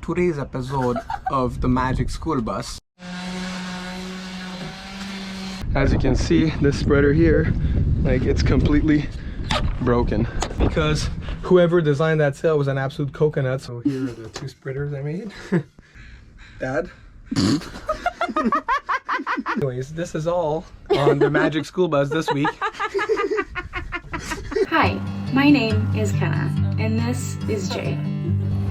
today's episode of the Magic School Bus. As you can see, this spreader here, like, it's completely broken because whoever designed that sail was an absolute coconut. So here are the two spreaders I made. Dad? Anyways, this is all on the Magic School Bus this week. Hi, my name is Kenna, and this is Jay.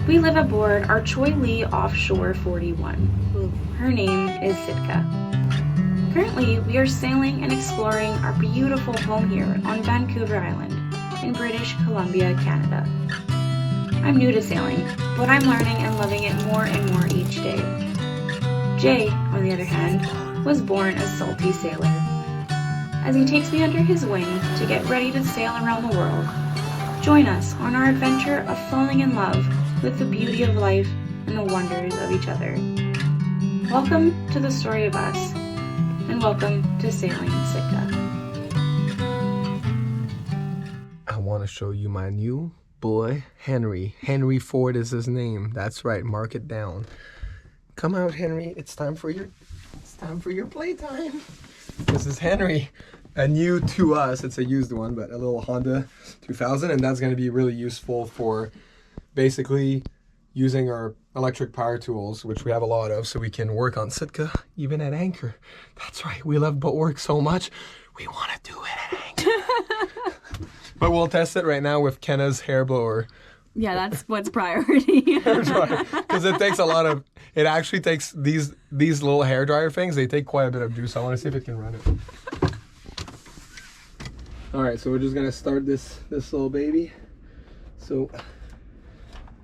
We live aboard our Choi Lee Offshore 41. Her name is Sitka. Currently, we are sailing and exploring our beautiful home here on Vancouver Island in British Columbia, Canada. I'm new to sailing, but I'm learning and loving it more and more each day. Jay, on the other hand, was born a salty sailor. As he takes me under his wing to get ready to sail around the world, join us on our adventure of falling in love with the beauty of life and the wonders of each other. Welcome to the story of us, and welcome to Sailing Sitka. I want to show you my new boy, Henry. Henry Ford is his name. That's right, mark it down. Come out, Henry. It's time for your playtime. This is Henry. A new to us, it's a used one, but a little Honda 2000, and that's going to be really useful for basically using our electric power tools, which we have a lot of, so we can work on Sitka even at anchor. That's right, we love boat work so much, we want to do it at anchor. But we'll test it right now with Kenna's hair blower. Yeah, that's what's priority. Hair dryer, because it takes a lot of, it actually takes these little hair dryer things, they take quite a bit of juice. I want to see if it can run it. All right, so we're just gonna start this little baby. So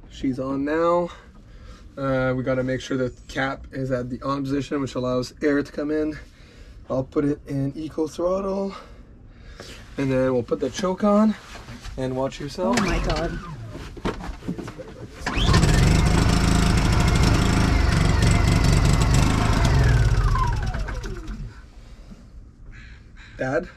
she's on now. We gotta make sure the cap is at the on position, which allows air to come in. I'll put it in eco throttle, and then we'll put the choke on and watch yourself. Oh my god. Dad?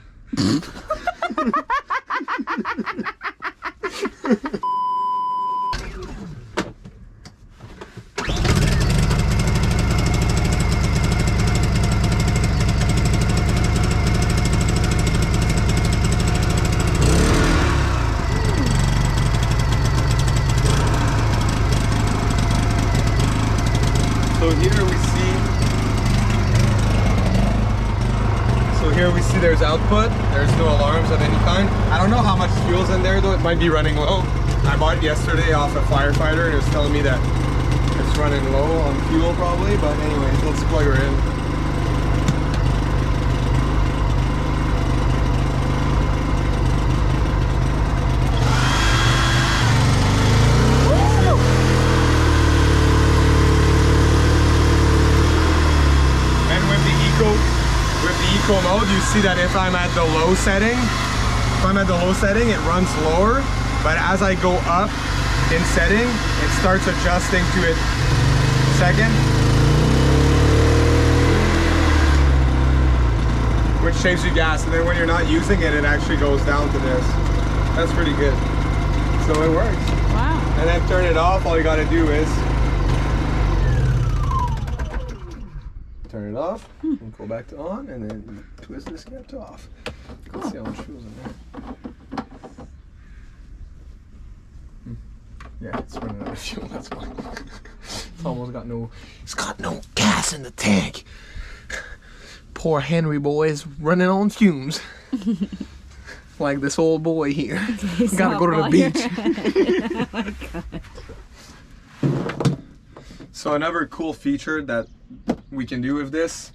Here we see there's output. There's no alarms of any kind. I don't know how much fuel's in there though. It might be running low. I bought it yesterday off a firefighter and it was telling me that it's running low on fuel probably. But anyways, let's plug her in. Eco mode, you see that if I'm at the low setting, it runs lower, but as I go up in setting, it starts adjusting to it. Second, which saves you gas, and then when you're not using it, it actually goes down to this. That's pretty good. So it works. Wow. And then turn it off, all you gotta do is turn it off, and go back to on, and then twist this cap to off. Let's see how much fuel's in there. Yeah, it's running out of fuel, that's why. It's got no gas in the tank. Poor Henry boy is running on fumes. Like this old boy here. Gotta go to the beach. Oh my god. So another cool feature that we can do with this,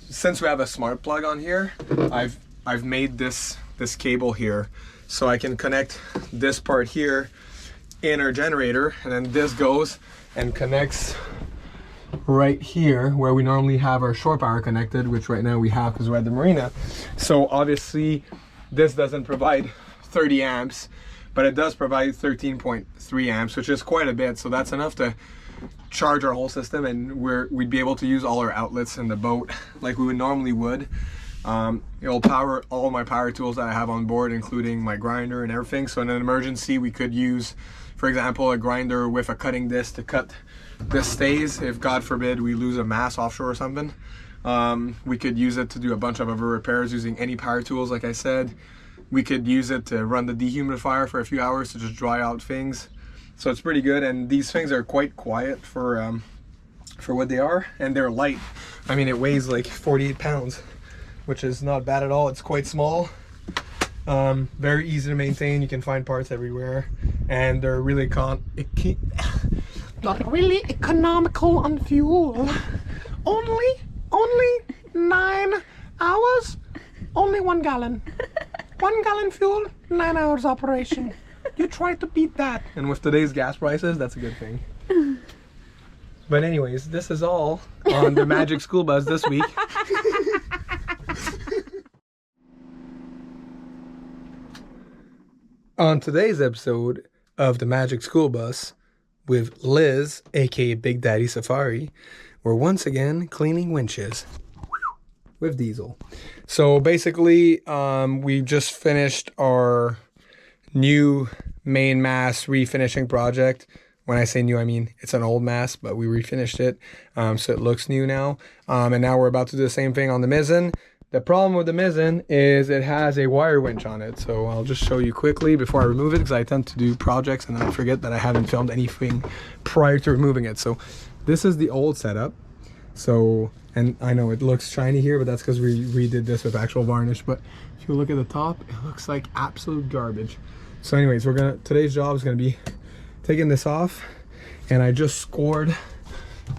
since we have a smart plug on here, I've made this cable here, so I can connect this part here in our generator, and then this goes and connects right here where we normally have our shore power connected, which right now we have because we're at the marina. So obviously this doesn't provide 30 amps, but it does provide 13.3 amps, which is quite a bit. So that's enough to charge our whole system, and we'd be able to use all our outlets in the boat like we would normally would. It'll power all my power tools that I have on board, including my grinder and everything. So in an emergency, we could use, for example, a grinder with a cutting disc to cut the stays. If God forbid we lose a mast offshore or something, we could use it to do a bunch of other repairs using any power tools. Like I said, we could use it to run the dehumidifier for a few hours to just dry out things. So it's pretty good, and these things are quite quiet for what they are, and they're light. I mean, it weighs like 48 pounds, which is not bad at all. It's quite small, very easy to maintain. You can find parts everywhere, and they're really not really economical on fuel. Only 9 hours, only 1 gallon. 1 gallon fuel, 9 hours operation. You try to beat that. And with today's gas prices, that's a good thing. But anyways, this is all on the Magic School Bus this week. On today's episode of the Magic School Bus with Liz, aka Big Daddy Safari, we're once again cleaning winches with diesel. So basically, we just finished our new main mast refinishing project. When I say new, I mean it's an old mast, but we refinished it, so it looks new now. And now we're about to do the same thing on the Mizzen. The problem with the Mizzen is it has a wire winch on it. So I'll just show you quickly before I remove it, because I tend to do projects and then I forget that I haven't filmed anything prior to removing it. So this is the old setup. So, and I know it looks shiny here, but that's because we redid this with actual varnish. But if you look at the top, it looks like absolute garbage. So anyways, today's job is gonna be taking this off, and I just scored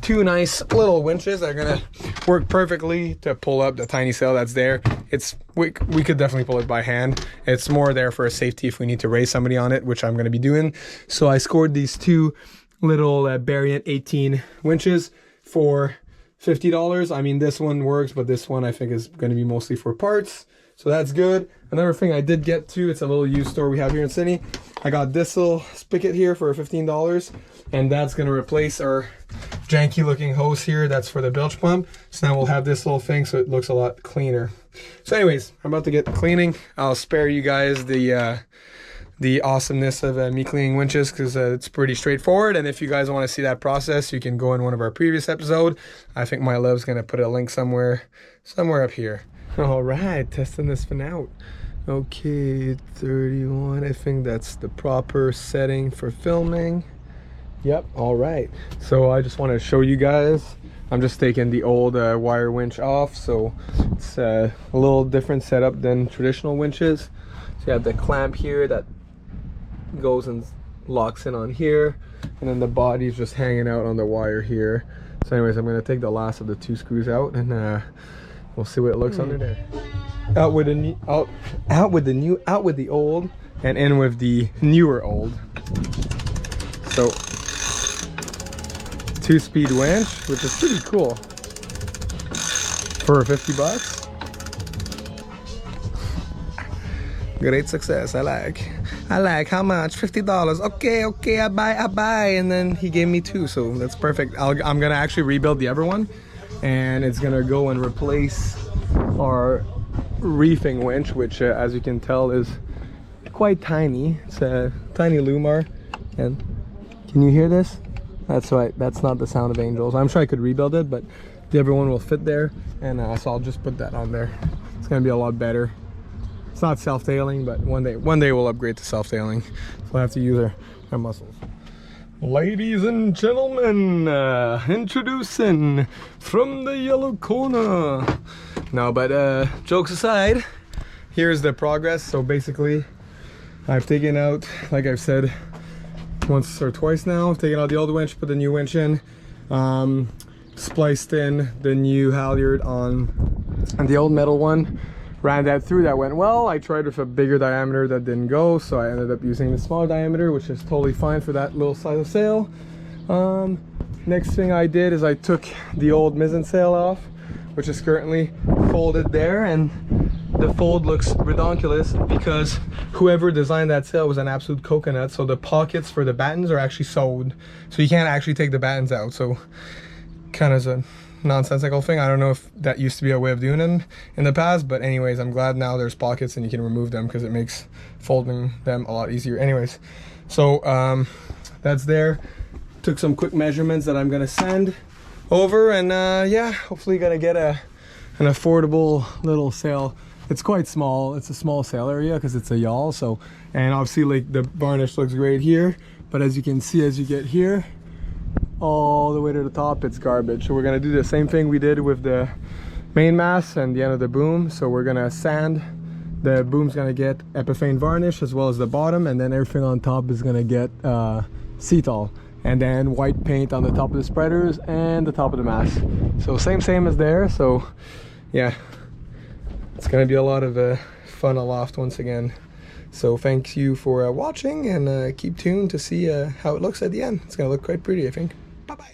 2 nice little winches that are gonna work perfectly to pull up the tiny sail that's there. We could definitely pull it by hand. It's more there for a safety if we need to raise somebody on it, which I'm gonna be doing. So I scored these 2 little Variant 18 winches for $50. I mean, this one works, but this one I think is going to be mostly for parts. So that's good. Another thing I did get to, it's a little used store we have here in Sydney. I got this little spigot here for $15, and that's going to replace our janky looking hose here. That's for the bilge pump. So now we'll have this little thing so it looks a lot cleaner. So anyways, I'm about to get cleaning. I'll spare you guys the awesomeness of me cleaning winches, because it's pretty straightforward. And if you guys want to see that process, you can go in one of our previous episodes. I think my love's going to put a link somewhere up here. All right, testing this one out. Okay, 31. I think that's the proper setting for filming. Yep, all right. So I just want to show you guys. I'm just taking the old wire winch off. So it's a little different setup than traditional winches. So you have the clamp here that goes and locks in on here, and then the body's just hanging out on the wire here. So anyways, I'm going to take the last of the 2 screws out, and we'll see what it looks under there. Out with the old, and in with the newer old. So 2-speed winch, which is pretty cool for $50. Great success. I like how much? $50. Okay, I buy. And then he gave me 2, so that's perfect. I'm gonna actually rebuild the other one, and it's gonna go and replace our reefing winch, which as you can tell is quite tiny. It's a tiny Lumar. And can you hear this? That's right, that's not the sound of angels. I'm sure I could rebuild it, but the other one will fit there, and so I'll just put that on there. It's gonna be a lot better. It's not self-tailing, but one day we'll upgrade to self-tailing. So we'll have to use our muscles. Ladies and gentlemen, introducing from the yellow corner. No, but jokes aside, here's the progress. So basically, I've taken out, like I've said once or twice now, I've taken out the old winch, put the new winch in, spliced in the new halyard on the old metal one. Ran that through, that went well. I tried with a bigger diameter, that didn't go, so I ended up using the smaller diameter, which is totally fine for that little size of sail. Next thing I did is I took the old mizzen sail off, which is currently folded there, and the fold looks redonkulous because whoever designed that sail was an absolute coconut. So the pockets for the battens are actually sewed, so you can't actually take the battens out. So kind of nonsensical thing. I don't know if that used to be a way of doing them in the past, but anyways, I'm glad now there's pockets and you can remove them because it makes folding them a lot easier. Anyways, so that's there. Took some quick measurements that I'm gonna send over, and yeah, hopefully gonna get an affordable little sail. It's quite small. It's a small sail area because it's a yawl. So, and obviously like the varnish looks great here, but as you can see, as you get here all the way to the top, it's garbage. So we're gonna do the same thing we did with the main mast and the end of the boom. So we're gonna sand. The boom's gonna get epiphane varnish as well as the bottom, and then everything on top is gonna get Cetal, and then white paint on the top of the spreaders and the top of the mast. So same as there. So yeah, it's gonna be a lot of fun aloft once again. So thank you for watching, and keep tuned to see how it looks at the end. It's gonna look quite pretty, I think. Bye bye.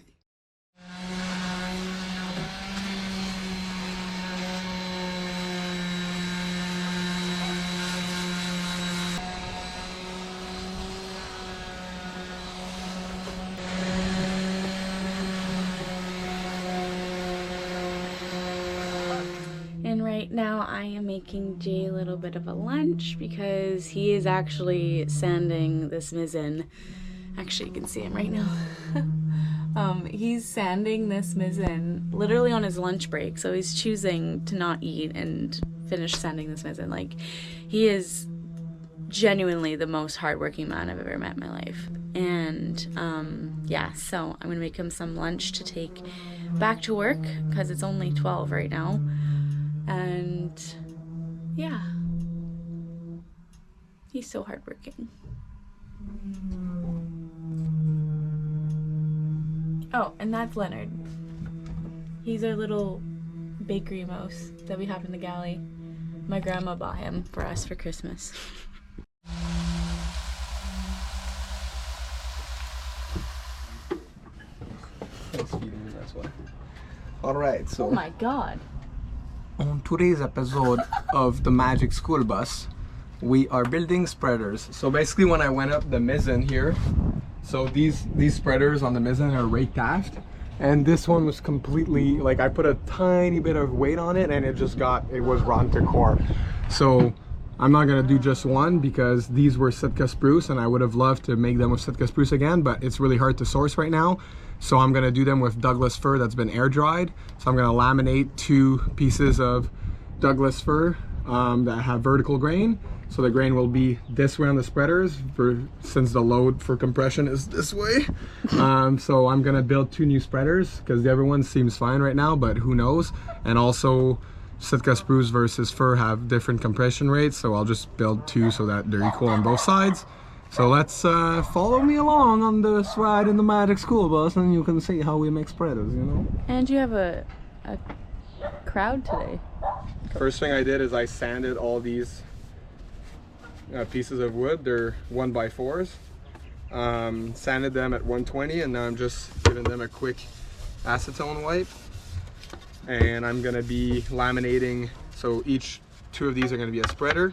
And right now I am making Jay a little bit of a lunch because he is actually sanding this Mizzen. Actually, you can see him right now. He's sanding this Mizzen literally on his lunch break. So he's choosing to not eat and finish sanding this Mizzen. Like, he is genuinely the most hardworking man I've ever met in my life. And yeah, so I'm gonna make him some lunch to take back to work because it's only 12 right now. And yeah, he's so hardworking. Oh, and that's Leonard. He's our little bakery mouse that we have in the galley. My grandma bought him for us for Christmas. All right, so Oh my god. on today's episode of the Magic School Bus, we are building spreaders. So basically, when I went up the Mizzen here, so these spreaders on the Mizzen are raked aft, and this one was completely, like, I put a tiny bit of weight on it and it was run to core. So I'm not gonna do just one because these were Sitka spruce and I would have loved to make them with Sitka spruce again, but it's really hard to source right now. So I'm gonna do them with Douglas fir that's been air dried. So I'm gonna laminate 2 pieces of Douglas fir that have vertical grain. So the grain will be this way on the spreaders since the load for compression is this way. So I'm gonna build 2 new spreaders because the other one seems fine right now, but who knows. And also Sitka spruce versus fir have different compression rates. So I'll just build 2 so that they're equal on both sides. So let's follow me along on this ride in the Magic School Bus and you can see how we make spreaders, you know? And you have a crowd today. First thing I did is I sanded all these pieces of wood. They're 1x4s. Sanded them at 120, and now I'm just giving them a quick acetone wipe. And I'm gonna be laminating, so each 2 of these are gonna be a spreader.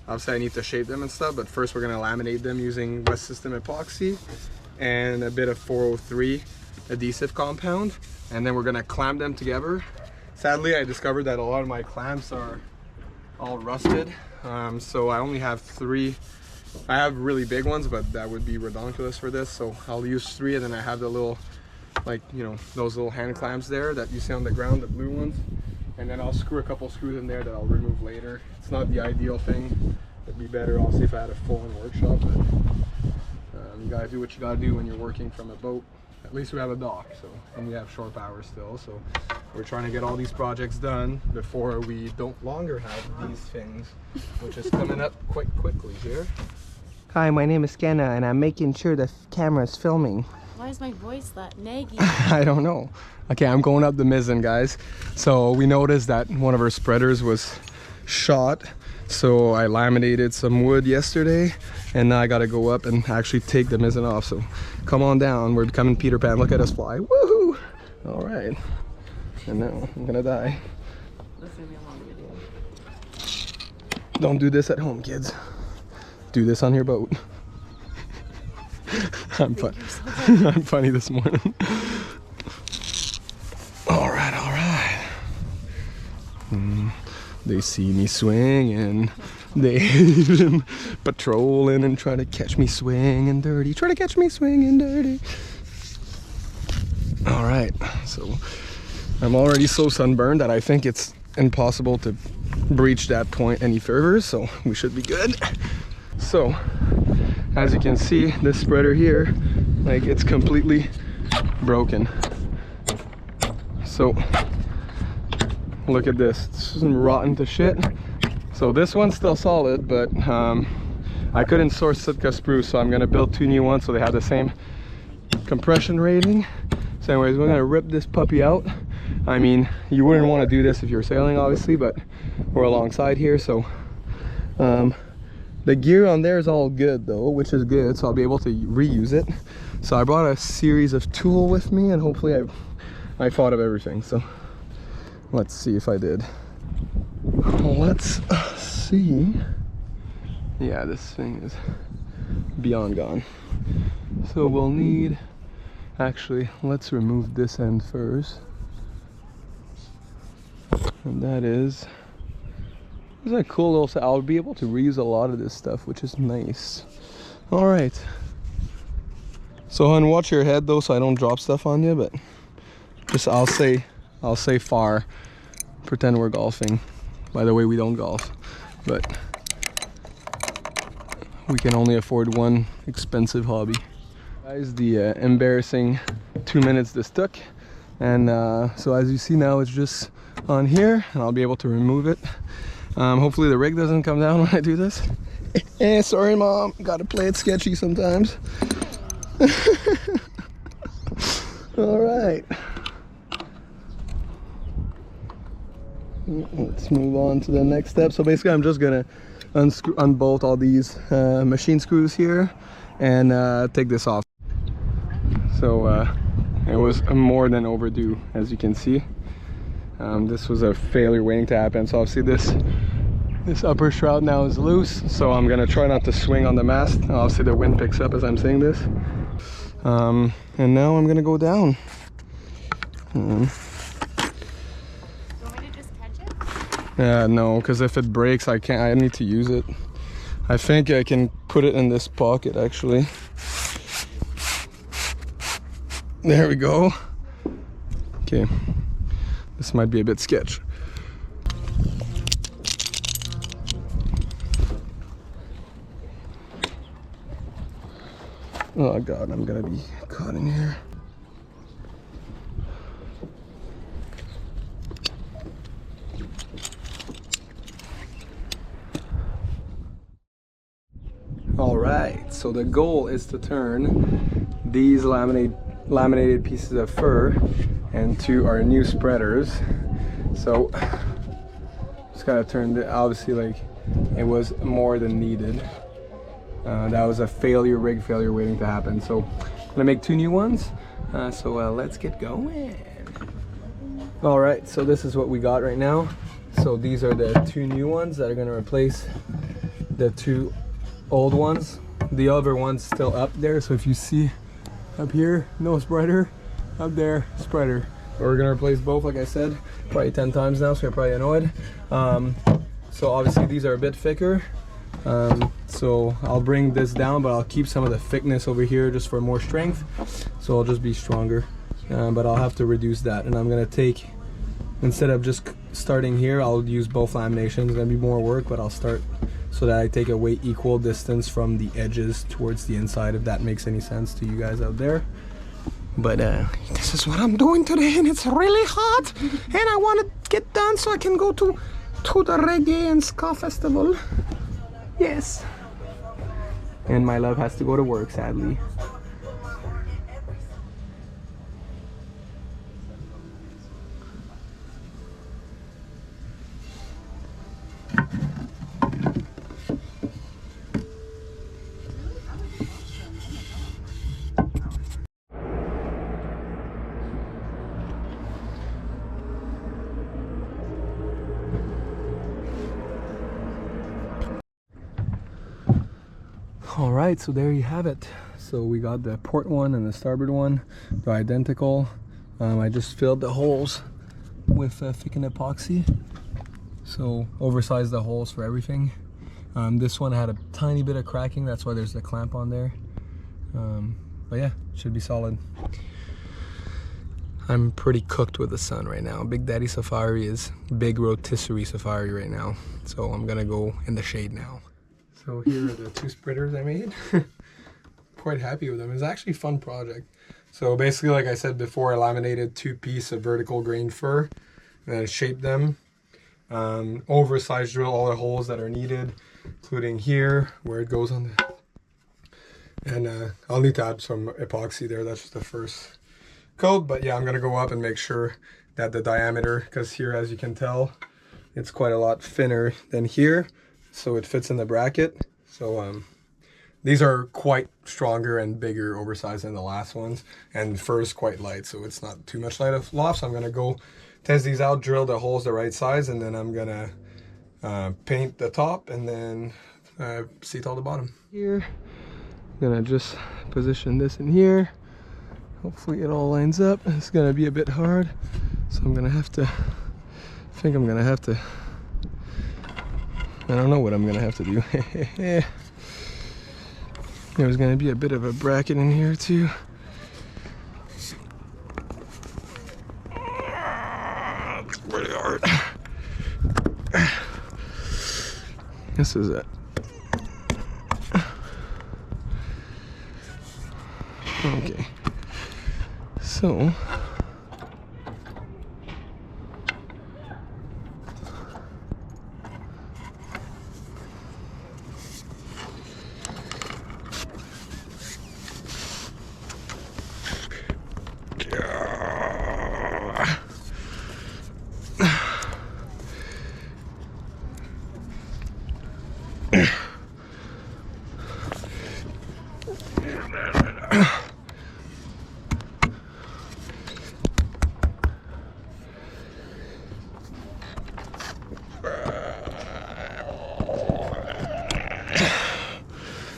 Obviously I need to shape them and stuff, but first we're gonna laminate them using West System epoxy and a bit of 403 adhesive compound, and then we're gonna clamp them together. Sadly, I discovered that a lot of my clamps are all rusted, so I only have 3. I have really big ones, but that would be redonkulous for this, so I'll use 3, and then I have the little, like, you know, those little hand clamps there that you see on the ground, the blue ones, and then I'll screw a couple screws in there that I'll remove later. It's not the ideal thing. It'd be better, obviously, if I had a full-on workshop, but you gotta do what you gotta do when you're working from a boat. At least we have a dock, so, and we have shore power still, so we're trying to get all these projects done before we don't longer have these things, which is coming up quite quickly here. Hi, my name is Kenna, and I'm making sure the camera is filming. Why is my voice that naggy? I don't know. Okay, I'm going up the Mizzen, guys. So we noticed that one of our spreaders was shot, so I laminated some wood yesterday, and now I gotta go up and actually take the Mizzen off. So come on down, we're becoming Peter Pan. Look at us fly. Woohoo! All right, and now I'm gonna die. This is gonna be a long video. Don't do this at home, kids. Do this on your boat. I'm funny this morning. All right. They see me swinging. They even patrolling and try to catch me swinging dirty. Try to catch me swinging dirty. All right, so I'm already so sunburned that I think it's impossible to breach that point any further, so we should be good. So as you can see, this spreader here, like, it's completely broken. So look at this, it's rotten to shit. So this one's still solid, but I couldn't source Sitka spruce, so I'm gonna build 2 new ones so they have the same compression rating. So anyways, we're gonna rip this puppy out. I mean, you wouldn't want to do this if you're sailing, obviously, but we're alongside here, so the gear on there is all good though, which is good, so I'll be able to reuse it. So I brought a series of tool with me, and hopefully I thought of everything. So let's see if I did. Let's see. Yeah, this thing is beyond gone. So we'll need, actually, let's remove this end first. And that is, it's a cool little set. I'll be able to reuse a lot of this stuff, which is nice. All right. So hon, watch your head though, so I don't drop stuff on you, but just I'll say far. Pretend we're golfing. By the way, we don't golf, but we can only afford one expensive hobby. Guys, the embarrassing 2 minutes this took, and so as you see now, it's just on here, and I'll be able to remove it. Hopefully the rig doesn't come down when I do this. Sorry mom, gotta play it sketchy sometimes. All right, let's move on to the next step. So basically I'm just gonna unbolt all these machine screws here and take this off. So it was more than overdue, as you can see. This was a failure waiting to happen. So obviously this upper shroud now is loose, so I'm gonna try not to swing on the mast. Obviously the wind picks up as I'm saying this. And now I'm gonna go down. You want me to just catch it? No, because if it breaks, I need to use it. I think I can put it in this pocket actually. There we go. Okay, this might be a bit sketch. Oh god, I'm gonna be caught in here. All right, so the goal is to turn these laminated pieces of fur into our new spreaders. So just gotta turn it, obviously, like, it was more than needed. That was a rig failure waiting to happen. So I'm gonna make 2 new ones. So let's get going. All right, so this is what we got right now. So these are the 2 new ones that are gonna replace the 2 old ones. The other one's still up there. So if you see up here, no spreader, up there, spreader. We're gonna replace both, like I said, probably 10 times now, so you're probably annoyed. So obviously these are a bit thicker. So I'll bring this down, but I'll keep some of the thickness over here just for more strength, so I'll just be stronger, but I'll have to reduce that. And I'm gonna take, instead of just starting here, I'll use both laminations. It's gonna be more work, but I'll start so that I take a way equal distance from the edges towards the inside, if that makes any sense to you guys out there. But this is what I'm doing today, and it's really hot, and I want to get done so I can go to the reggae and ska festival. Yes. And my love has to go to work, sadly. All right, so there you have it. So we got the port one and the starboard one. They're identical. I just filled the holes with thickened epoxy. So oversized the holes for everything. This one had a tiny bit of cracking, that's why there's the clamp on there. But yeah, should be solid. I'm pretty cooked with the sun right now. Big Daddy Safari is big rotisserie safari right now. So I'm gonna go in the shade now. So here are the 2 spreaders I made. Quite happy with them. It's actually a fun project. So basically, like I said before, I laminated 2 pieces of vertical grain fir, and then shaped them. Oversized drill all the holes that are needed, including here where it goes on the, and I'll need to add some epoxy there. That's just the first coat, but yeah, I'm gonna go up and make sure that the diameter, because here, as you can tell, it's quite a lot thinner than here, so it fits in the bracket. So these are quite stronger and bigger, oversized than the last ones, and fir is quite light, so it's not too much light of loft. So I'm gonna go test these out, drill the holes the right size, and then I'm gonna paint the top and then seat all the bottom. Here, I'm gonna just position this in here. Hopefully it all lines up. It's gonna be a bit hard, so I'm gonna have to, I think I'm gonna have to, I don't know what I'm gonna have to do. There's gonna be a bit of a bracket in here too. It's pretty hard. This is it. Okay. So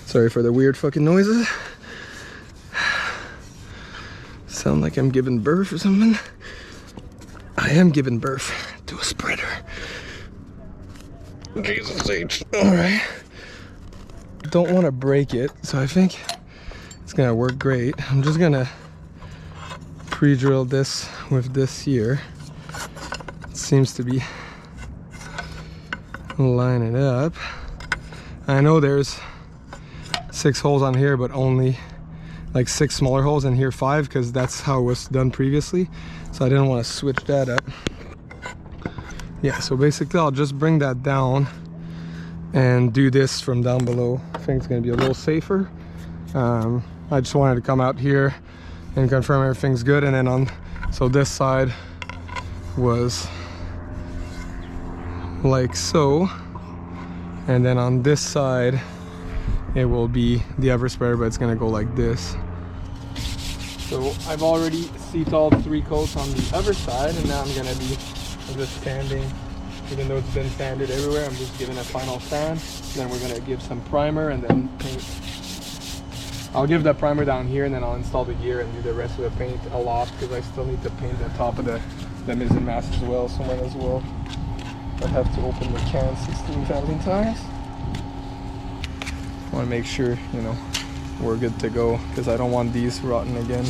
sorry for the weird fucking noises. Sound like I'm giving birth or something. I am giving birth to a spreader. Jesus H. Alright. Don't want to break it, so I think it's gonna work great. I'm just gonna pre-drill this with this here. It seems to be lining up. I know there's 6 holes on here, but only like 6 smaller holes, and here 5, because that's how it was done previously. So I didn't want to switch that up. Yeah, so basically I'll just bring that down and do this from down below. I think it's going to be a little safer. I just wanted to come out here and confirm everything's good, and then on, so this side was like so, and then on this side it will be the ever spreader, but it's gonna go like this. So I've already seated all 3 coats on the other side, and now I'm just sanding. Even though it's been sanded everywhere, I'm just giving a final sand. Then we're gonna give some primer and then paint. I'll give the primer down here, and then I'll install the gear and do the rest of the paint aloft, because I still need to paint the top of the Mizzen mast as well. So might as well. I have to open the can 16,000 times. I want to make sure, you know, we're good to go, because I don't want these rotten again.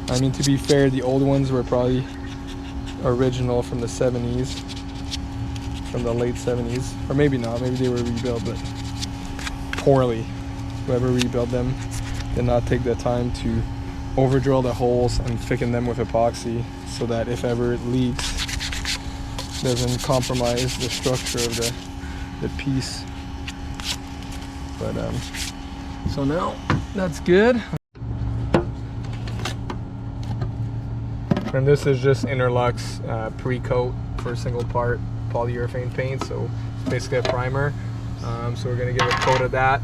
I mean, to be fair, the old ones were probably original from the 70s, from the late 70s, or maybe not, maybe they were rebuilt, but poorly. Whoever rebuilt them did not take the time to over drill the holes and thicken them with epoxy, so that if ever it leaks, it doesn't compromise the structure of the piece. But so now that's good. And this is just Interlux pre-coat for single part polyurethane paint, so basically a primer. So we're gonna give a coat of that,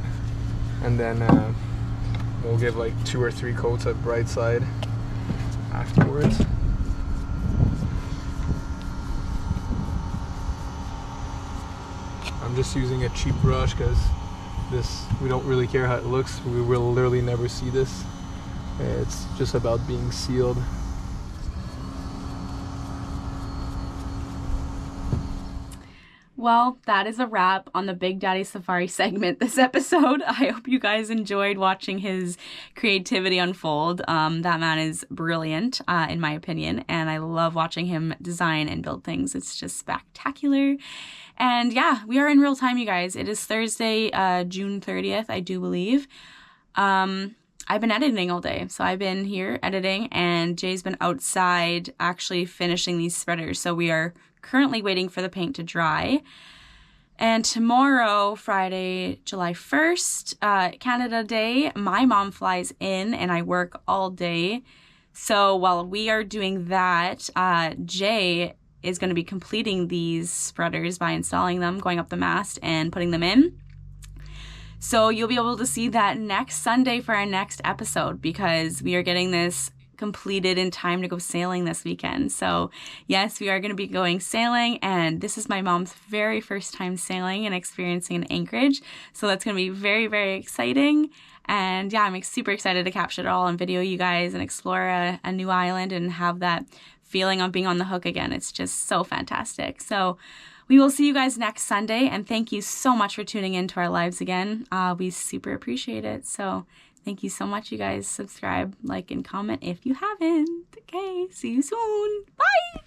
and then we'll give like 2 or 3 coats of bright side afterwards. I'm just using a cheap brush because we don't really care how it looks. We will literally never see this. It's just about being sealed. Well, that is a wrap on the Big Daddy Safari segment this episode. I hope you guys enjoyed watching his creativity unfold. That man is brilliant, in my opinion, and I love watching him design and build things. It's just spectacular. And yeah, we are in real time, you guys. It is Thursday, June 30th, I do believe. I've been editing all day. So I've been here editing, and Jay's been outside actually finishing these spreaders. So we are currently waiting for the paint to dry. And tomorrow, Friday, July 1st, Canada Day, my mom flies in and I work all day. So while we are doing that, Jay is going to be completing these spreaders by installing them, going up the mast and putting them in. So you'll be able to see that next Sunday for our next episode, because we are getting this completed in time to go sailing this weekend. So yes, we are going to be going sailing, and this is my mom's very first time sailing and experiencing an anchorage. So that's going to be very, very exciting. And yeah, I'm super excited to capture it all on video, you guys, and explore a new island and have that feeling of being on the hook again. It's just so fantastic. So we will see you guys next Sunday, and thank you so much for tuning into our lives again. We super appreciate it. So thank you so much, you guys. Subscribe, like, and comment if you haven't. Okay, see you soon. Bye!